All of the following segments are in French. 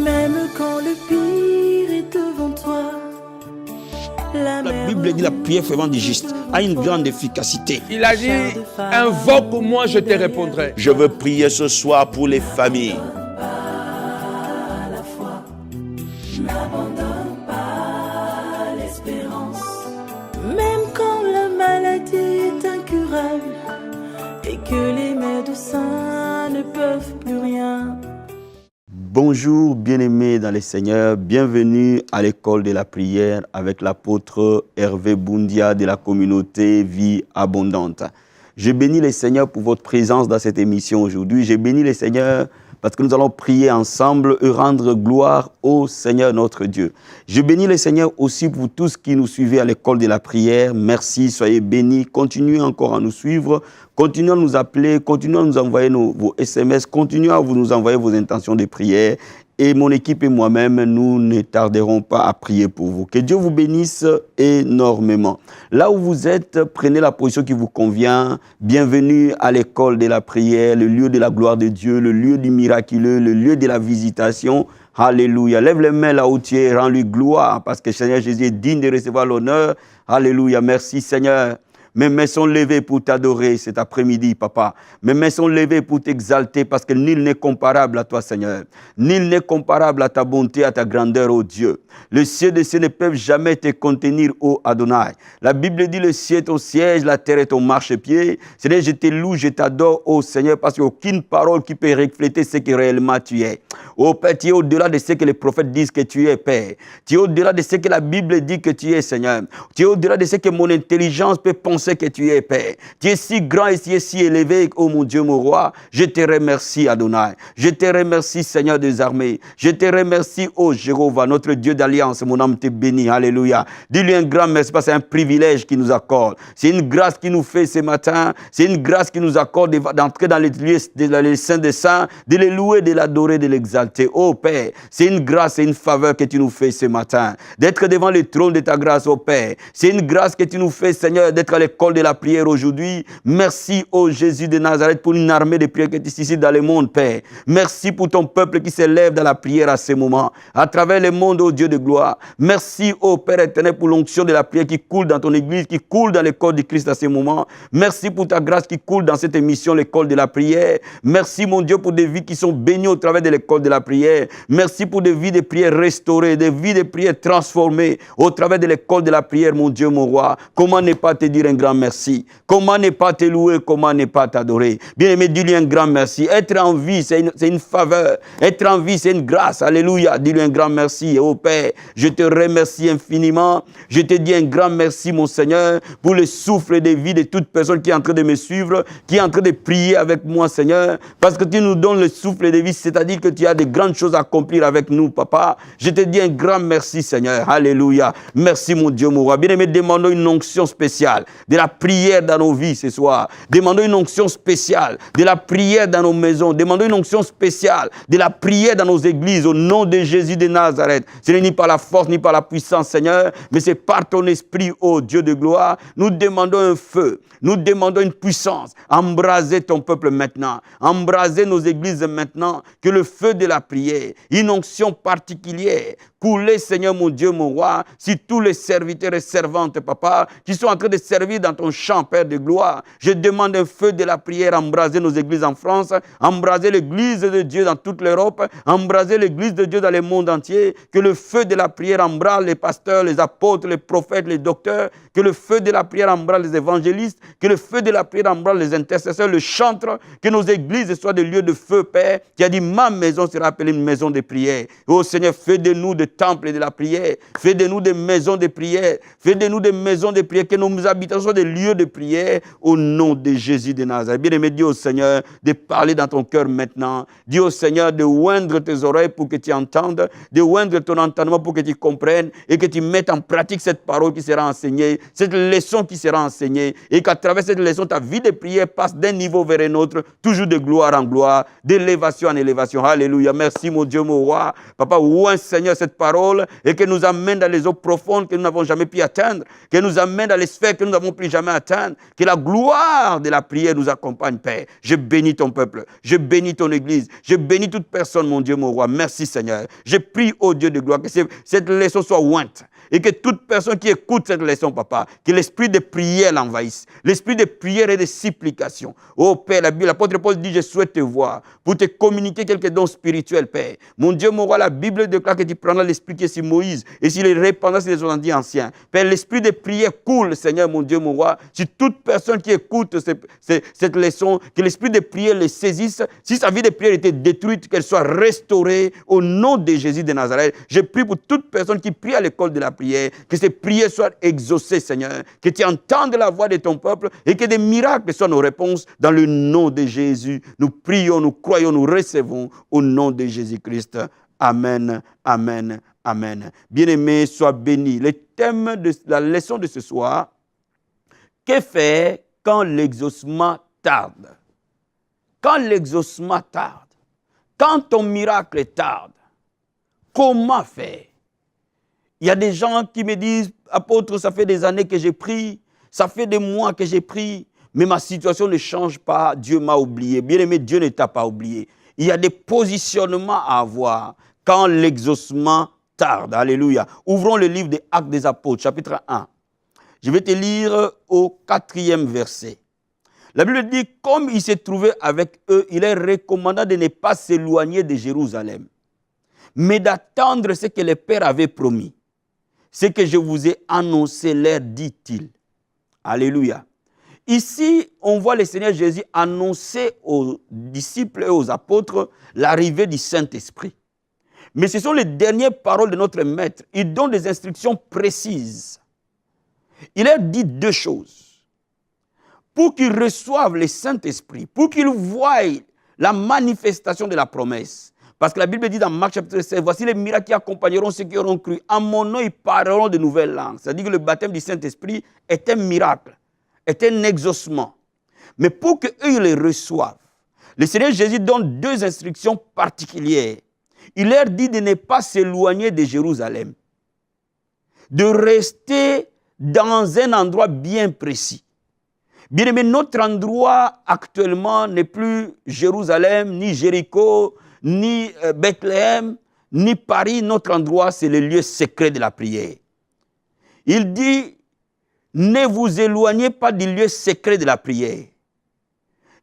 Même quand le pire est devant toi. La Bible dit la prière fervente du juste a une grande efficacité. Il a dit, invoque-moi, je te répondrai. Je veux prier ce soir pour les familles. N'abandonne pas l'espérance. Même quand la maladie est incurable et que les médecins ne peuvent plus rien. Bonjour bien-aimés dans le Seigneur, bienvenue à l'école de la prière avec l'apôtre Hervé Boundia de la communauté Vie Abondante. Je bénis le Seigneur pour votre présence dans cette émission aujourd'hui. Je bénis le Seigneur parce que nous allons prier ensemble et rendre gloire au Seigneur notre Dieu. Je bénis le Seigneur aussi pour tous qui nous suivez à l'école de la prière. Merci, soyez bénis. Continuez encore à nous suivre. Continuez à nous appeler. Continuez à nous envoyer vos SMS. Continuez à nous envoyer vos intentions de prière. Et mon équipe et moi-même, nous ne tarderons pas à prier pour vous. Que Dieu vous bénisse énormément. Là où vous êtes, prenez la position qui vous convient. Bienvenue à l'école de la prière, le lieu de la gloire de Dieu, le lieu du miraculeux, le lieu de la visitation. Alléluia. Lève les mains là où tu es, rends-lui gloire parce que Seigneur Jésus est digne de recevoir l'honneur. Alléluia. Merci Seigneur. Mes mains sont levées pour t'adorer cet après-midi, papa. Mes mains sont levées pour t'exalter parce que nul n'est comparable à toi, Seigneur. Nul n'est comparable à ta bonté, à ta grandeur, ô Dieu. Le ciel des cieux ne peuvent jamais te contenir, ô Adonai. La Bible dit le ciel est ton siège, la terre est ton marchepied. Seigneur, je te loue, je t'adore, ô Seigneur, parce qu'il n'y a aucune parole qui peut refléter ce que réellement tu es. Ô Père, tu es au-delà de ce que les prophètes disent que tu es, Père. Tu es au-delà de ce que la Bible dit que tu es, Seigneur. Tu es au-delà de ce que mon intelligence peut penser que tu es, Père. Tu es si grand et tu es si élevé, ô mon Dieu, mon roi. Je te remercie, Adonai. Je te remercie, Seigneur des armées. Je te remercie, ô Jéhovah, notre Dieu d'alliance. Mon âme te bénit. Alléluia. Dis-lui un grand merci parce que c'est un privilège qu'il nous accorde. C'est une grâce qu'il nous fait ce matin. C'est une grâce qu'il nous accorde d'entrer dans les lieux des saints des saints, de les louer, de l'adorer, de l'exalter. Ô Père, c'est une grâce et une faveur que tu nous fais ce matin. D'être devant le trône de ta grâce, ô Père. C'est une grâce que tu nous fais, Seigneur, d'être à l'école de la prière aujourd'hui. Merci, ô Jésus de Nazareth, pour une armée de prière qui est ici dans le monde, Père. Merci pour ton peuple qui s'élève dans la prière à ce moment, à travers le monde, ô Dieu de gloire. Merci, ô Père éternel, pour l'onction de la prière qui coule dans ton église, qui coule dans le corps du Christ à ce moment. Merci pour ta grâce qui coule dans cette émission, l'école de la prière. Merci, mon Dieu, pour des vies qui sont bénies au travers de l'école de la prière. Merci pour des vies de prière restaurées, des vies de prière transformées au travers de l'école de la prière, mon Dieu, mon roi. Comment ne pas te dire un grand merci? Comment ne pas te louer? Comment ne pas t'adorer? Bien-aimé, dis-lui un grand merci. Être en vie, c'est une faveur. Être en vie, c'est une grâce. Alléluia. Dis-lui un grand merci. Oh Père, je te remercie infiniment. Je te dis un grand merci, mon Seigneur, pour le souffle de vie de toute personne qui est en train de me suivre, qui est en train de prier avec moi, Seigneur, parce que tu nous donnes le souffle de vie, c'est-à-dire que tu as de grandes choses à accomplir avec nous, Papa. Je te dis un grand merci, Seigneur. Alléluia. Merci, mon Dieu, mon roi. Bien-aimé, demandons une onction spéciale de la prière dans nos vies ce soir. Demandons une onction spéciale de la prière dans nos maisons. Demandons une onction spéciale de la prière dans nos églises au nom de Jésus de Nazareth. Ce n'est ni par la force ni par la puissance, Seigneur, mais c'est par ton esprit, ô Dieu de gloire. Nous demandons un feu. Nous demandons une puissance. Embraser ton peuple maintenant. Embraser nos églises maintenant. Que le feu de la prière, une onction particulière, couler, Seigneur mon Dieu, mon roi, si tous les serviteurs et servantes, Papa, qui sont en train de servir dans ton champ, Père de gloire, je demande un feu de la prière, embraser nos églises en France, embraser l'église de Dieu dans toute l'Europe, embraser l'église de Dieu dans le monde entier, que le feu de la prière embrase les pasteurs, les apôtres, les prophètes, les docteurs, que le feu de la prière embrase les évangélistes, que le feu de la prière embrase les intercesseurs, le chantre, que nos églises soient des lieux de feu, Père, qui a dit, ma maison sera appelée une maison de prière. Oh Seigneur, fais de nous des temples de la prière, fais de nous des maisons de prière, fais de nous des maisons de prière, que nos habitations soient des lieux de prière, au nom de Jésus de Nazareth. Bien-aimé, dis au Seigneur de parler dans ton cœur maintenant, dis au Seigneur de oindre tes oreilles pour que tu entendes, de oindre ton entendement pour que tu comprennes et que tu mettes en pratique cette parole qui sera enseignée, cette leçon qui sera enseignée, et qu'à travers cette leçon, ta vie de prière passe d'un niveau vers un autre, toujours de gloire en gloire, d'élévation en élévation. Alléluia. Merci mon Dieu, mon roi. Papa, ouvre Seigneur cette parole et que nous amène dans les eaux profondes que nous n'avons jamais pu atteindre, que nous amène dans les sphères que nous n'avons plus jamais atteindre. Que la gloire de la prière nous accompagne, Père. Je bénis ton peuple. Je bénis ton Église. Je bénis toute personne, mon Dieu, mon roi. Merci, Seigneur. Je prie au Dieu de gloire que cette leçon soit ointe. Et que toute personne qui écoute cette leçon, papa, que l'esprit de prière l'envahisse. L'esprit de prière et de supplication. Oh Père, la Bible, l'apôtre Paul dit, je souhaite te voir pour te communiquer quelques dons spirituels, Père. Mon Dieu, mon roi, la Bible déclare que tu prendras l'esprit qui est sur Moïse et sur les répandants sur les anciens anciens. Père, l'esprit de prière coule, Seigneur, mon Dieu, mon roi, sur toute personne qui écoute cette leçon, que l'esprit de prière les saisisse. Si sa vie de prière était détruite, qu'elle soit restaurée au nom de Jésus de Nazareth. Je prie pour toute personne qui prie à l'école de la prière, que ces prières soient exaucées, Seigneur, que tu entendes la voix de ton peuple et que des miracles soient nos réponses dans le nom de Jésus. Nous prions, nous croyons, nous recevons au nom de Jésus-Christ. Amen, amen, amen. Bien-aimés, sois bénis. Le thème de la leçon de ce soir, que faire quand l'exaucement tarde? Quand l'exaucement tarde, quand ton miracle tarde, comment faire? Il y a des gens qui me disent, apôtre, ça fait des années que j'ai pris, ça fait des mois que j'ai pris, mais ma situation ne change pas, Dieu m'a oublié. Bien-aimé, Dieu ne t'a pas oublié. Il y a des positionnements à avoir quand l'exaucement tarde. Alléluia. Ouvrons le livre des Actes des Apôtres, chapitre 1. Je vais te lire au 4e verset. La Bible dit, comme il s'est trouvé avec eux, il est recommandant de ne pas s'éloigner de Jérusalem, mais d'attendre ce que le Père avait promis. Ce que je vous ai annoncé, leur dit-il. Alléluia. Ici, on voit le Seigneur Jésus annoncer aux disciples et aux apôtres l'arrivée du Saint-Esprit. Mais ce sont les dernières paroles de notre Maître. Il donne des instructions précises. Il leur dit deux choses. Pour qu'ils reçoivent le Saint-Esprit, pour qu'ils voient la manifestation de la promesse. Parce que la Bible dit dans Marc chapitre 16, voici les miracles qui accompagneront ceux qui auront cru. En mon nom, ils parleront de nouvelles langues. C'est-à-dire que le baptême du Saint-Esprit est un miracle, est un exaucement. Mais pour qu'eux ils les reçoivent, le Seigneur Jésus donne deux instructions particulières. Il leur dit de ne pas s'éloigner de Jérusalem, de rester dans un endroit bien précis. Bien aimé, notre endroit actuellement n'est plus Jérusalem, ni Jéricho, ni Bethléem, ni Paris. Notre endroit, c'est le lieu secret de la prière. Il dit, ne vous éloignez pas du lieu secret de la prière.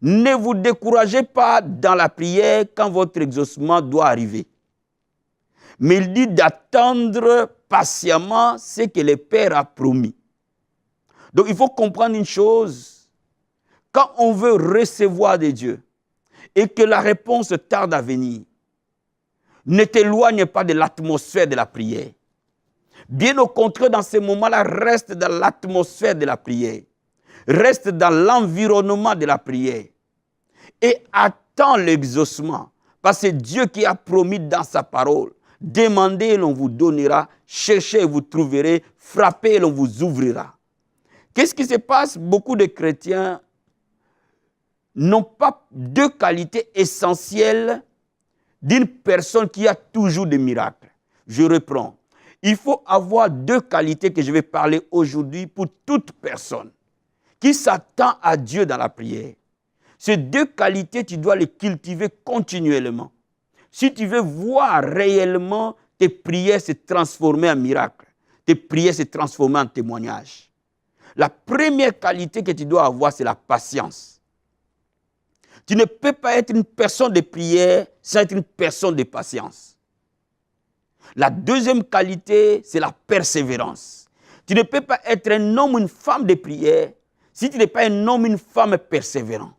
Ne vous découragez pas dans la prière quand votre exaucement doit arriver. Mais il dit d'attendre patiemment ce que le Père a promis. Donc il faut comprendre une chose. Quand on veut recevoir de Dieu et que la réponse tarde à venir, ne t'éloigne pas de l'atmosphère de la prière. Bien au contraire, dans ces moments-là, reste dans l'atmosphère de la prière. Reste dans l'environnement de la prière. Et attends l'exaucement. Parce que c'est Dieu qui a promis dans sa parole. Demandez et l'on vous donnera. Cherchez et vous trouverez. Frappez et l'on vous ouvrira. Qu'est-ce qui se passe? Beaucoup de chrétiens n'ont pas deux qualités essentielles d'une personne qui a toujours des miracles. Je reprends. Il faut avoir deux qualités que je vais parler aujourd'hui pour toute personne qui s'attend à Dieu dans la prière. Ces deux qualités, tu dois les cultiver continuellement. Si tu veux voir réellement tes prières se transformer en miracles, tes prières se transformer en témoignages. La première qualité que tu dois avoir, c'est la patience. Tu ne peux pas être une personne de prière sans être une personne de patience. La deuxième qualité, c'est la persévérance. Tu ne peux pas être un homme ou une femme de prière si tu n'es pas un homme ou une femme persévérant.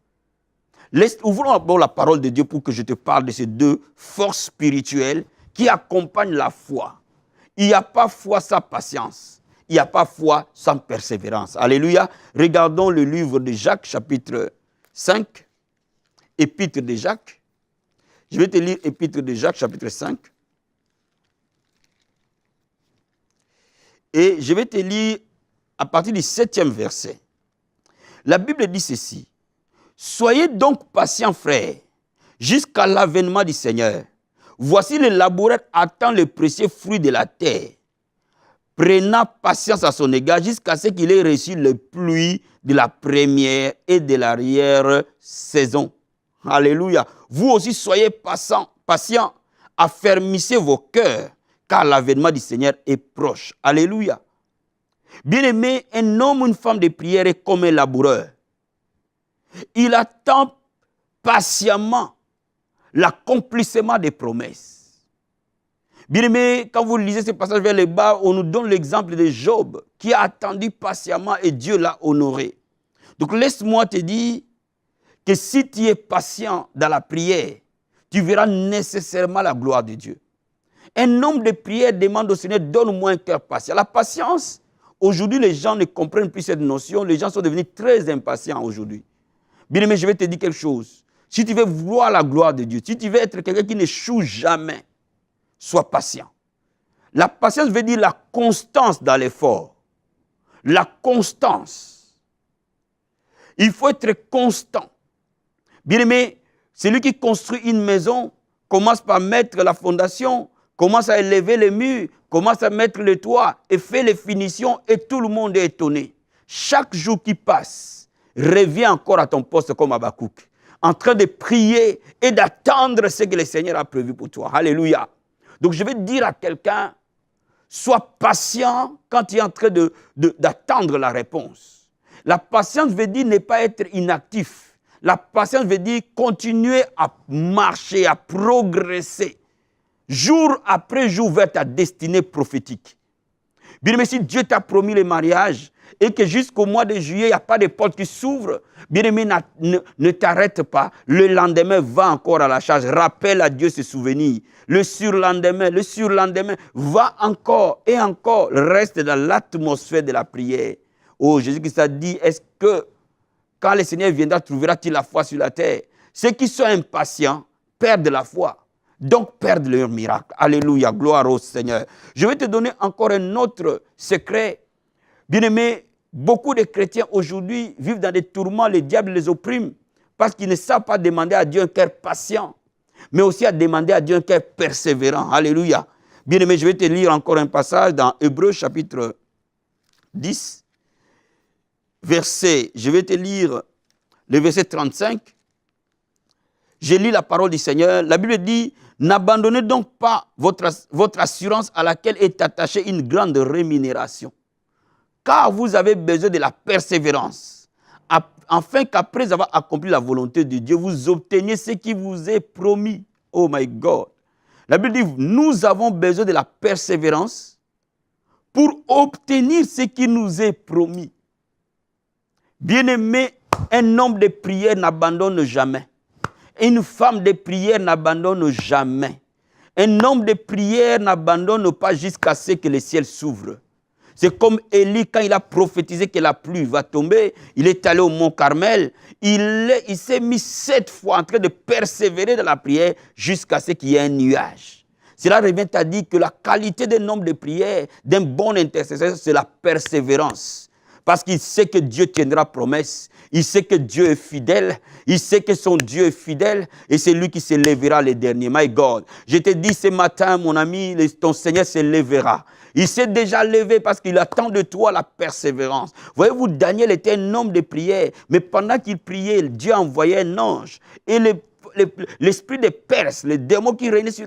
Ouvrons d'abord la parole de Dieu pour que je te parle de ces deux forces spirituelles qui accompagnent la foi. Il n'y a pas foi sans patience. Il n'y a pas foi sans persévérance. Alléluia. Regardons le livre de Jacques, chapitre 5. Épître de Jacques. Je vais te lire Épître de Jacques, chapitre 5. Et je vais te lire à partir du 7e verset. La Bible dit ceci. Soyez donc patients, frères, jusqu'à l'avènement du Seigneur. Voici le laboureur attend le précieux fruit de la terre, prenant patience à son égard jusqu'à ce qu'il ait reçu les pluies de la première et de l'arrière-saison. Alléluia. Vous aussi soyez patients, affermissez vos cœurs, car l'avènement du Seigneur est proche. Alléluia. Bien-aimé, un homme ou une femme de prière est comme un laboureur. Il attend patiemment l'accomplissement des promesses. Bien-aimé, quand vous lisez ce passage vers le bas, on nous donne l'exemple de Job, qui a attendu patiemment et Dieu l'a honoré. Donc laisse-moi te dire que si tu es patient dans la prière, tu verras nécessairement la gloire de Dieu. Un homme de prière demande au Seigneur, donne-moi un cœur patient. La patience, aujourd'hui, les gens ne comprennent plus cette notion. Les gens sont devenus très impatients aujourd'hui. Bien aimé, je vais te dire quelque chose. Si tu veux voir la gloire de Dieu, si tu veux être quelqu'un qui n'échoue jamais, sois patient. La patience veut dire la constance dans l'effort. La constance. Il faut être constant. Bien aimé, celui qui construit une maison commence par mettre la fondation, commence à élever les murs, commence à mettre le toit et fait les finitions et tout le monde est étonné. Chaque jour qui passe, reviens encore à ton poste comme Habakkuk, en train de prier et d'attendre ce que le Seigneur a prévu pour toi. Alléluia. Donc je vais dire à quelqu'un, sois patient quand tu es en train d'attendre la réponse. La patience veut dire ne pas être inactif. La patience veut dire continuer à marcher, à progresser, jour après jour vers ta destinée prophétique. Bien aimé, si Dieu t'a promis le mariage et que jusqu'au mois de juillet, il n'y a pas de porte qui s'ouvre, bien aimé, ne t'arrête pas. Le lendemain, va encore à la charge. Rappelle à Dieu ses souvenirs. Le surlendemain, va encore et encore. Reste dans l'atmosphère de la prière. Oh, Jésus-Christ a dit, est-ce que quand le Seigneur viendra, trouvera-t-il la foi sur la terre? Ceux qui sont impatients perdent la foi, donc perdent leur miracle. Alléluia, gloire au Seigneur. Je vais te donner encore un autre secret. Bien-aimé, beaucoup de chrétiens aujourd'hui vivent dans des tourments, le diable les opprime, parce qu'ils ne savent pas demander à Dieu un cœur patient, mais aussi à demander à Dieu un cœur persévérant. Alléluia. Bien-aimé, je vais te lire encore un passage dans Hébreux chapitre 10. Je vais te lire le verset 35. Je lis la parole du Seigneur. La Bible dit, n'abandonnez donc pas votre assurance à laquelle est attachée une grande rémunération. Car vous avez besoin de la persévérance, afin qu'après avoir accompli la volonté de Dieu, vous obteniez ce qui vous est promis. Oh my God. La Bible dit, nous avons besoin de la persévérance pour obtenir ce qui nous est promis. Bien-aimé, un homme de prière n'abandonne jamais. Une femme de prière n'abandonne jamais. Un homme de prière n'abandonne pas jusqu'à ce que le ciel s'ouvre. C'est comme Élie, quand il a prophétisé que la pluie va tomber, il est allé au mont Carmel, il s'est mis 7 fois en train de persévérer dans la prière jusqu'à ce qu'il y ait un nuage. Cela revient à dire que la qualité d'un homme de prière, d'un bon intercesseur, c'est la persévérance. Parce qu'il sait que Dieu tiendra promesse. Il sait que Dieu est fidèle. Il sait que son Dieu est fidèle. Et c'est lui qui se lèvera le dernier. My God. Je te dis ce matin, mon ami, ton Seigneur se lèvera. Il s'est déjà levé parce qu'il attend de toi la persévérance. Voyez-vous, Daniel était un homme de prière. Mais pendant qu'il priait, Dieu envoyait un ange. Et l'esprit des Perses, le démon qui régnait sur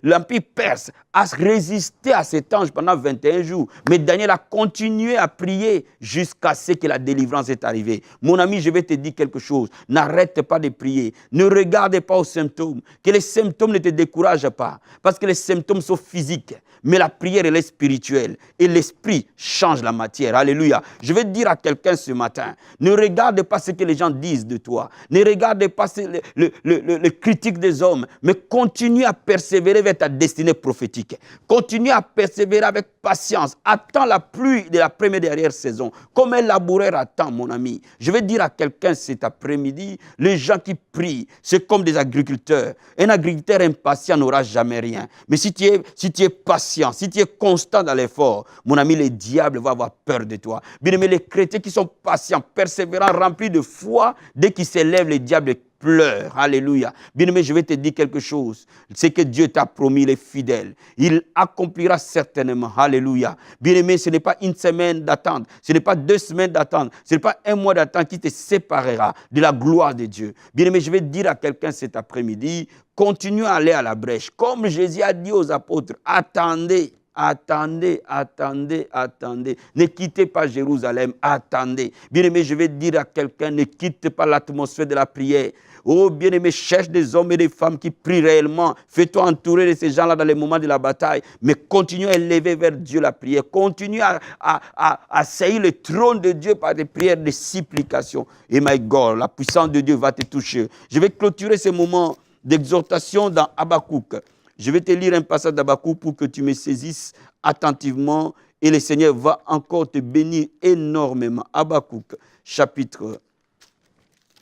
l'empire perse, a résisté à cet ange pendant 21 jours. Mais Daniel a continué à prier jusqu'à ce que la délivrance est arrivée. Mon ami, je vais te dire quelque chose. N'arrête pas de prier. Ne regarde pas aux symptômes. Que les symptômes ne te découragent pas. Parce que les symptômes sont physiques. Mais la prière, elle est spirituelle. Et l'esprit change la matière. Alléluia. Je vais dire à quelqu'un ce matin, ne regarde pas ce que les gens disent de toi. Ne regarde pas le critique des hommes. Mais continue à persévérer vers ta destinée prophétique. Continue à persévérer avec patience. Attends la pluie de la première et dernière saison. Comme un laboureur attend, mon ami. Je vais dire à quelqu'un cet après-midi, les gens qui prient, c'est comme des agriculteurs. Un agriculteur impatient n'aura jamais rien. Mais si tu es patient, si tu es constant dans l'effort, mon ami, le diable va avoir peur de toi. Bien aimé, les chrétiens qui sont patients, persévérants, remplis de foi, dès qu'ils s'élèvent, le diable pleure. Alléluia. Bien-aimé, je vais te dire quelque chose. C'est que Dieu t'a promis, il est fidèle. Il accomplira certainement. Alléluia. Bien-aimé, ce n'est pas une semaine d'attente. Ce n'est pas 2 semaines d'attente. Ce n'est pas 1 mois d'attente qui te séparera de la gloire de Dieu. Bien-aimé, je vais dire à quelqu'un cet après-midi, continue à aller à la brèche. Comme Jésus a dit aux apôtres, attendez. Attendez, attendez, attendez. Ne quittez pas Jérusalem, attendez. Bien-aimé, je vais dire à quelqu'un, ne quitte pas l'atmosphère de la prière. Oh, bien-aimé, cherche des hommes et des femmes qui prient réellement. Fais-toi entourer de ces gens-là dans les moments de la bataille. Mais continue à élever vers Dieu la prière. Continue à saillir le trône de Dieu par des prières de supplication. Et my God, la puissance de Dieu va te toucher. Je vais clôturer ces moments d'exhortation dans Habakkuk. Je vais te lire un passage d'Habakkuk pour que tu me saisisses attentivement et le Seigneur va encore te bénir énormément. Habakkuk, chapitre.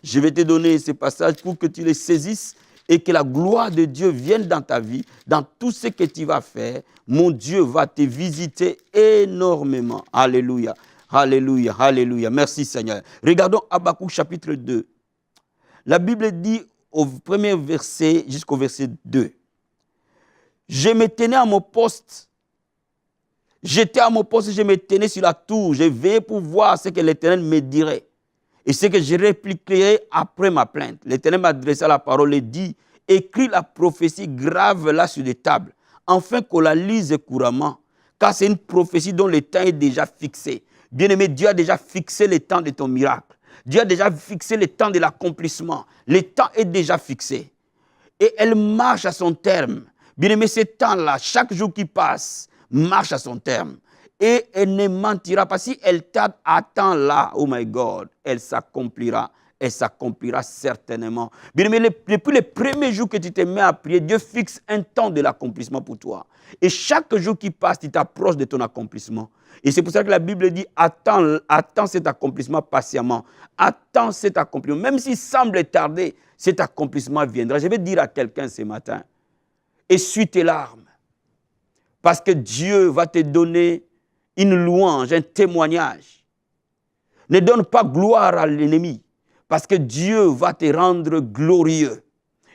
Je vais te donner ce passage pour que tu le saisisses et que la gloire de Dieu vienne dans ta vie, dans tout ce que tu vas faire. Mon Dieu va te visiter énormément. Alléluia, alléluia, alléluia. Merci Seigneur. Regardons Habakkuk, chapitre 2. La Bible dit au premier verset jusqu'au verset 2. Je me tenais à mon poste. J'étais à mon poste, je me tenais sur la tour. Je veillais pour voir ce que l'Éternel me dirait. Et ce que je répliquerai après ma plainte. L'Éternel m'a adressé la parole et dit, écris la prophétie, grave-la sur des tables, afin qu'on la lise couramment. Car c'est une prophétie dont le temps est déjà fixé. Bien-aimé, Dieu a déjà fixé le temps de ton miracle. Dieu a déjà fixé le temps de l'accomplissement. Le temps est déjà fixé. Et elle marche à son terme. Bien-aimé, ce temps-là, chaque jour qui passe, marche à son terme. Et elle ne mentira pas. Si elle t'attend là, oh my God, elle s'accomplira. Elle s'accomplira certainement. Bien-aimé, depuis le premier jour que tu te mets à prier, Dieu fixe un temps de l'accomplissement pour toi. Et chaque jour qui passe, tu t'approches de ton accomplissement. Et c'est pour ça que la Bible dit, attends cet accomplissement patiemment. Attends cet accomplissement. Même s'il semble tarder, cet accomplissement viendra. Je vais dire à quelqu'un ce matin, essuie tes larmes. Parce que Dieu va te donner une louange, un témoignage. Ne donne pas gloire à l'ennemi. Parce que Dieu va te rendre glorieux.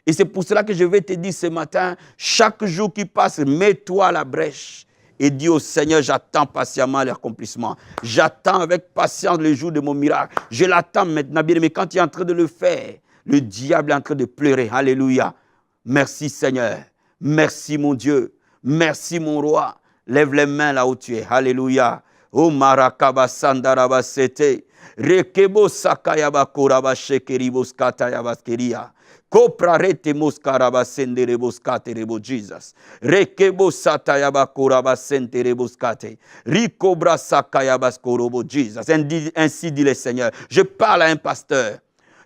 Et c'est pour cela que je vais te dire ce matin, chaque jour qui passe, mets-toi à la brèche. Et dis au Seigneur, j'attends patiemment l'accomplissement. J'attends avec patience le jour de mon miracle. Je l'attends maintenant, bien aimé. Quand tu es en train de le faire, le diable est en train de pleurer. Alléluia. Merci Seigneur. Merci mon Dieu. Merci mon roi. Lève les mains là où tu es. Alléluia. Oh marakaba sandaraba sete. Rekebo sakayaba koraba shekeribos katayabaskeria. Koprarete moskaraba senderebos katerebo Jesus. Rekebo satayaba koraba senterebos kate. Rikobra sakayabas korobo Jesus. Ainsi dit le Seigneur. Je parle à un pasteur.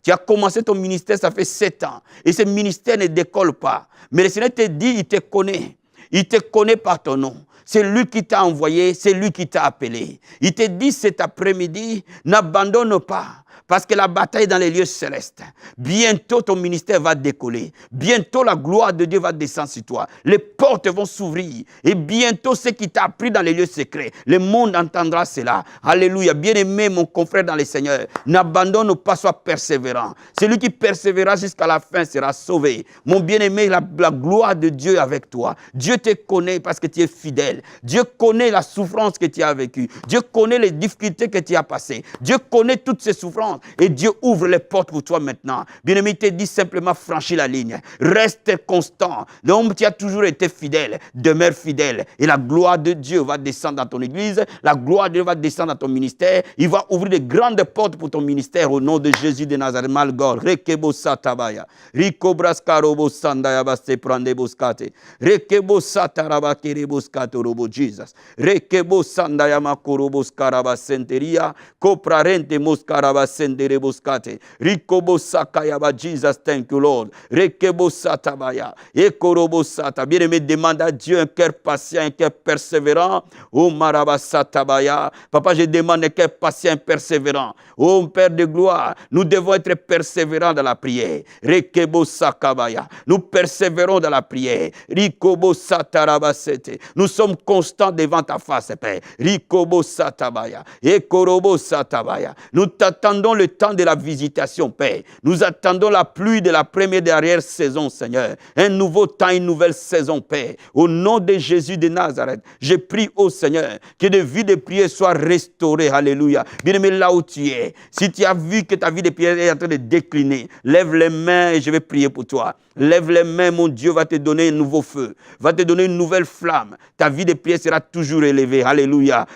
Tu as commencé ton ministère, ça fait 7 ans. Et ce ministère ne décolle pas. Mais le Seigneur te dit, il te connaît. Il te connaît par ton nom. C'est lui qui t'a envoyé, c'est lui qui t'a appelé. Il te dit cet après-midi, n'abandonne pas. Parce que la bataille est dans les lieux célestes. Bientôt, ton ministère va décoller. Bientôt, la gloire de Dieu va descendre sur toi. Les portes vont s'ouvrir. Et bientôt, ce qui t'a appris dans les lieux secrets, le monde entendra cela. Alléluia. Bien-aimé, mon confrère dans le Seigneur, n'abandonne pas, sois persévérant. Celui qui persévérera jusqu'à la fin sera sauvé. Mon bien-aimé, la gloire de Dieu est avec toi. Dieu te connaît parce que tu es fidèle. Dieu connaît la souffrance que tu as vécue. Dieu connaît les difficultés que tu as passées. Dieu connaît toutes ces souffrances. Et Dieu ouvre les portes pour toi maintenant. Bien-aimé, il te dit simplement franchis la ligne. Reste constant. L'homme qui a toujours été fidèle, demeure fidèle. Et la gloire de Dieu va descendre dans ton église. La gloire de Dieu va descendre dans ton ministère. Il va ouvrir de grandes portes pour ton ministère au nom de Jésus de Nazareth. Malgor. Rekebo satabaya. Rikobraskarobo sandayaba se prande boskate. Rekebo sataraba kerebo skatorobo Jesus. Rekebo sandayama korobo skaraba senteria. Koprarente moskaraba sendereboscate. Rikobo sakayaba Jesus, thank you Lord. Rekebo satabaya. Ekorobo sata. Bien-aimé, demande à Dieu un cœur patient, un cœur persévérant. Oh maraba satabaya. Papa, je demande un cœur patient, persévérant. Oh Père de gloire, nous devons être persévérants dans la prière. Rekebo sakabaya. Nous persévérons dans la prière. Rikobo satarabasete. Nous sommes constants devant ta face, Père. Rikobo satabaya. Ekorobo satabaya. Nous t'attendons attendons le temps de la visitation, Père. Nous attendons la pluie de la première et dernière saison, Seigneur. Un nouveau temps, une nouvelle saison, Père. Au nom de Jésus de Nazareth, je prie, ô Seigneur, que de vie de prière soit restaurée. Alléluia. Bien-aimé, là où tu es, si tu as vu que ta vie de prière est en train de décliner, lève les mains et je vais prier pour toi. Lève les mains, mon Dieu va te donner un nouveau feu, va te donner une nouvelle flamme. Ta vie de prière sera toujours élevée. Alléluia.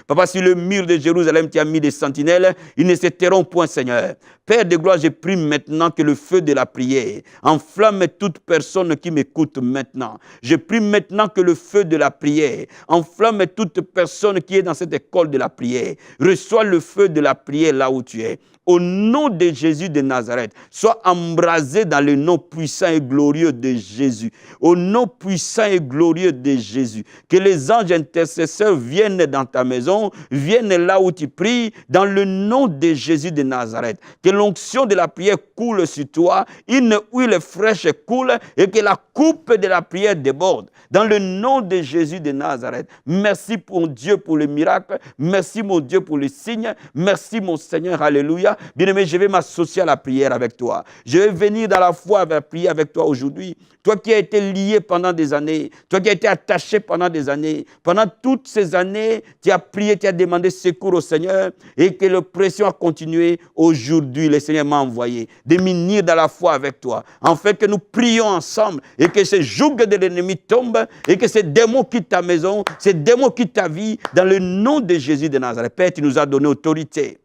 Papa, si le mur de Jérusalem tu as mis des sentinelles, ils ne se tairont point, Seigneur. Père de gloire, je prie maintenant que le feu de la prière enflamme toute personne qui m'écoute maintenant. Je prie maintenant que le feu de la prière enflamme toute personne qui est dans cette école de la prière. Reçois le feu de la prière là où tu es. Au nom de Jésus de Nazareth, sois embrasé dans le nom puissant et glorieux de Jésus. Au nom puissant et glorieux de Jésus. Que les anges intercesseurs viennent dans ta maison, viennent là où tu pries, dans le nom de Jésus de Nazareth. Que l'onction de la prière coule sur toi, une huile fraîche coule et que la coupe de la prière déborde. Dans le nom de Jésus de Nazareth. Merci mon Dieu pour le miracle. Merci mon Dieu pour le signe. Merci mon Seigneur. Alléluia. Bien-aimé, je vais m'associer à la prière avec toi. Je vais venir dans la foi prier avec toi aujourd'hui. Toi qui as été lié pendant des années, toi qui as été attaché pendant des années, pendant toutes ces années, tu as prié, tu as demandé secours au Seigneur et que l'oppression a continué. Aujourd'hui, le Seigneur m'a envoyé de m'unir dans la foi avec toi, en fait que nous prions ensemble et que ce joug de l'ennemi tombe et que ces démons quittent ta maison, ces démons quittent ta vie, dans le nom de Jésus de Nazareth. Père, tu nous as donné autorité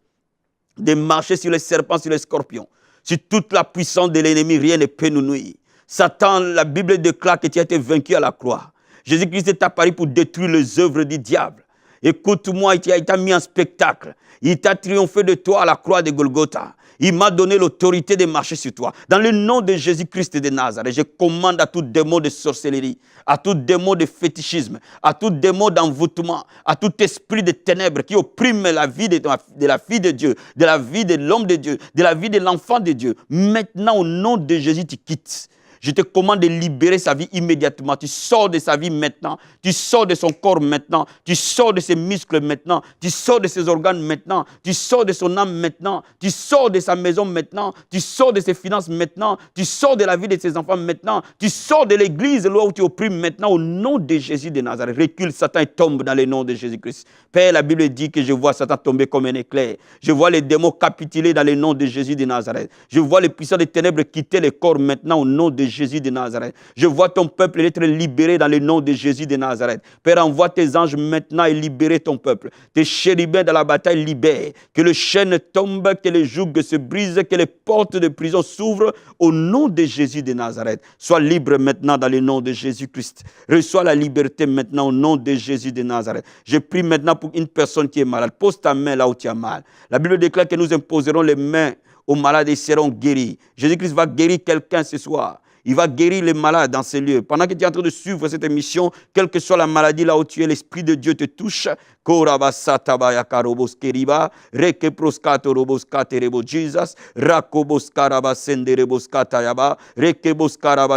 de marcher sur les serpents, sur les scorpions, sur toute la puissance de l'ennemi, rien ne peut nous nuire. Satan, la Bible déclare que tu as été vaincu à la croix. Jésus-Christ est apparu pour détruire les œuvres du diable. Écoute-moi, il t'a mis en spectacle. Il t'a triomphé de toi à la croix de Golgotha. Il m'a donné l'autorité de marcher sur toi. Dans le nom de Jésus-Christ de Nazareth, je commande à tout démon de sorcellerie, à tout démon de fétichisme, à tout démon d'envoûtement, à tout esprit de ténèbres qui opprime la vie de la fille de Dieu, de la vie de l'homme de Dieu, de la vie de l'enfant de Dieu. Maintenant, au nom de Jésus, tu quittes. Je te commande de libérer sa vie immédiatement. Tu sors de sa vie maintenant. Tu sors de son corps maintenant. Tu sors de ses muscles maintenant. Tu sors de ses organes maintenant. Tu sors de son âme maintenant. Tu sors de sa maison maintenant. Tu sors de ses finances maintenant. Tu sors de la vie de ses enfants maintenant. Tu sors de l'église là où tu opprimes maintenant au nom de Jésus de Nazareth. Recule, Satan, et tombe dans le nom de Jésus-Christ. Père, la Bible dit que je vois Satan tomber comme un éclair. Je vois les démons capituler dans le nom de Jésus de Nazareth. Je vois les puissants des ténèbres quitter les corps maintenant au nom de Jésus de Nazareth. Je vois ton peuple être libéré dans le nom de Jésus de Nazareth. Père, envoie tes anges maintenant et libérer ton peuple. Tes chérubins dans la bataille libèrent. Que le chêne tombe, que les jougs se brisent, que les portes de prison s'ouvrent au nom de Jésus de Nazareth. Sois libre maintenant dans le nom de Jésus-Christ. Reçois la liberté maintenant au nom de Jésus de Nazareth. Je prie maintenant pour une personne qui est malade. Pose ta main là où tu as mal. La Bible déclare que nous imposerons les mains aux malades et ils seront guéris. Jésus-Christ va guérir quelqu'un ce soir. Il va guérir les malades dans ces lieux. Pendant que tu es en train de suivre cette émission, quelle que soit la maladie là où tu es, l'Esprit de Dieu te touche.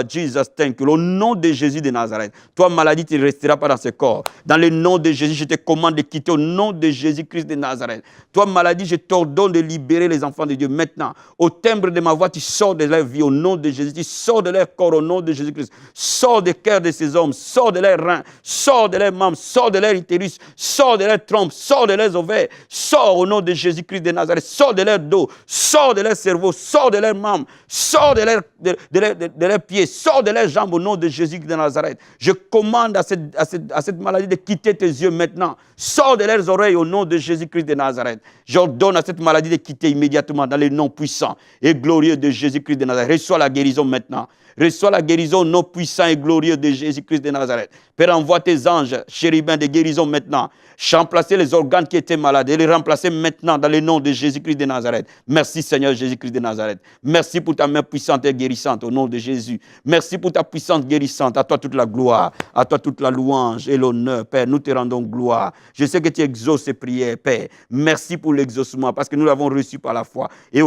Jesus, thank you. Au nom de Jésus de Nazareth, toi maladie, tu ne resteras pas dans ce corps. Dans le nom de Jésus, je te commande de quitter au nom de Jésus-Christ de Nazareth. Toi maladie, je t'ordonne de libérer les enfants de Dieu maintenant. Au timbre de ma voix, tu sors de leur vie au nom de Jésus. Tu sors de leur corps au nom de Jésus-Christ. Sors des cœurs de ces hommes, sors de leurs reins, sors de leurs membres, sors de leur utérus, sors de leurs trompes, sors de leurs ovaires, sors au nom de Jésus-Christ de Nazareth, sors de leur dos, sors de leur cerveau, sors de leurs membres, sors de leurs pieds, sors de leurs jambes au nom de Jésus de Nazareth. Je commande à cette maladie de quitter tes yeux maintenant. Sors de leurs oreilles au nom de Jésus-Christ de Nazareth. J'ordonne à cette maladie de quitter immédiatement dans le nom puissant et glorieux de Jésus-Christ de Nazareth. Reçois la guérison maintenant. Reçois la guérison au nom puissant et glorieux de Jésus-Christ de Nazareth. Père, envoie tes anges, chérubins de guérison maintenant. Remplacer les organes qui étaient malades et les remplacer maintenant dans le nom de Jésus-Christ de Nazareth. Merci Seigneur Jésus-Christ de Nazareth. Merci pour ta main puissante et guérissante au nom de Jésus. Merci pour ta puissance guérissante. À toi toute la gloire, à toi toute la louange et l'honneur. Père, nous te rendons gloire. Je sais que tu exauces ces prières, Père. Merci pour l'exaucement parce que nous l'avons reçu par la foi. Et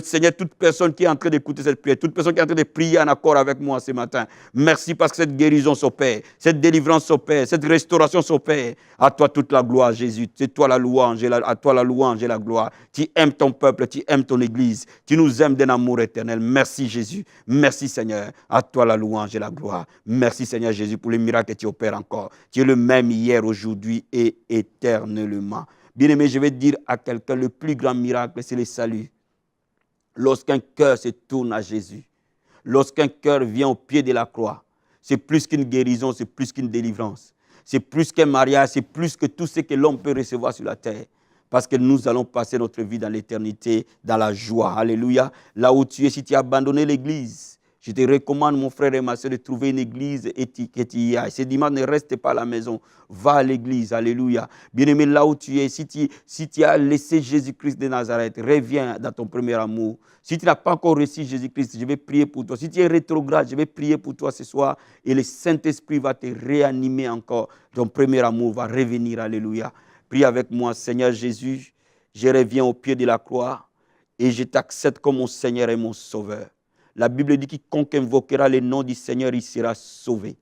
Seigneur, toute personne qui est en train d'écouter cette prière, toute personne qui est en train de prier en accord avec moi ce matin, merci parce que cette guérison s'opère, cette délivrance s'opère, cette restauration s'opère. À toi toute la gloire, Jésus. C'est toi la louange, à toi la louange et la gloire. Tu aimes ton peuple, tu aimes ton Église. Tu nous aimes d'un amour éternel. Merci Jésus. Merci Seigneur. À toi la louange et la gloire. Merci Seigneur Jésus pour les miracles que tu opères encore. Tu es le même hier, aujourd'hui et éternellement. Bien-aimé, je vais dire à quelqu'un, le plus grand miracle, c'est le salut. Lorsqu'un cœur se tourne à Jésus, lorsqu'un cœur vient au pied de la croix, c'est plus qu'une guérison, c'est plus qu'une délivrance. C'est plus qu'un mariage, c'est plus que tout ce que l'homme peut recevoir sur la terre. Parce que nous allons passer notre vie dans l'éternité, dans la joie. Alléluia. Là où tu es, si tu as abandonné l'église, je te recommande, mon frère et ma soeur, de trouver une église et que tu y ailles. Ce dimanche, ne reste pas à la maison. Va à l'église. Alléluia. Bien-aimé, là où tu es, si tu as laissé Jésus-Christ de Nazareth, reviens dans ton premier amour. Si tu n'as pas encore reçu Jésus-Christ, je vais prier pour toi. Si tu es rétrograde, je vais prier pour toi ce soir. Et le Saint-Esprit va te réanimer encore. Ton premier amour va revenir. Alléluia. Prie avec moi, Seigneur Jésus. Je reviens au pied de la croix et je t'accepte comme mon Seigneur et mon Sauveur. La Bible dit quiconque invoquera le nom du Seigneur, il sera sauvé.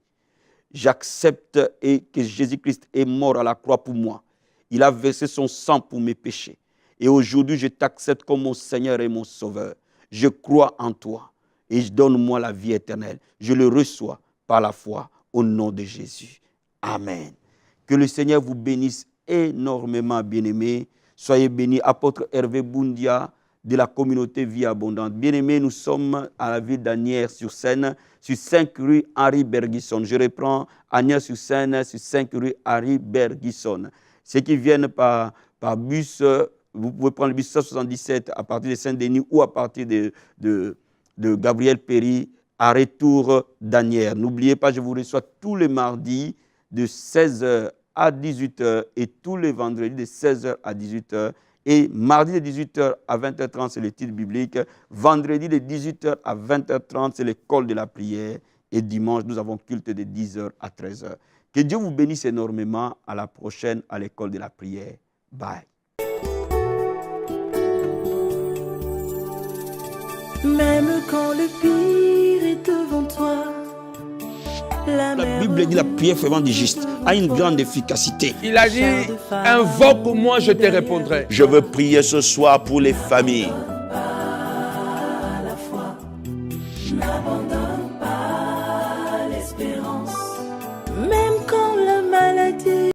J'accepte que Jésus-Christ est mort à la croix pour moi. Il a versé son sang pour mes péchés. Et aujourd'hui, je t'accepte comme mon Seigneur et mon Sauveur. Je crois en toi et donne-moi la vie éternelle. Je le reçois par la foi au nom de Jésus. Amen. Que le Seigneur vous bénisse énormément, bien-aimés. Soyez bénis, apôtre Hervé Boundia de la communauté Vie Abondante. Bien-aimés, nous sommes à la ville d'Asnières-sur-Seine, sur 5 rue Henri Bergson. Je reprends Asnières-sur-Seine, sur 5 rue Henri Bergson. Ceux qui viennent par bus, vous pouvez prendre le bus 177 à partir de Saint-Denis ou à partir de Gabriel Péry, à retour d'Asnières. N'oubliez pas, je vous reçois tous les mardis de 16h à 18h et tous les vendredis de 16h à 18h. Et mardi de 18h à 20h30, c'est le titre biblique. Vendredi de 18h à 20h30, c'est l'école de la prière. Et dimanche, nous avons culte de 10h à 13h. Que Dieu vous bénisse énormément. À la prochaine à l'école de la prière. Bye. Même quand le pire est devant toi, La Bible dit la prière fervente du juste a une grande efficacité. Il a dit, invoque-moi, je te répondrai. Je veux prier ce soir pour les familles. à la fois, n'abandonne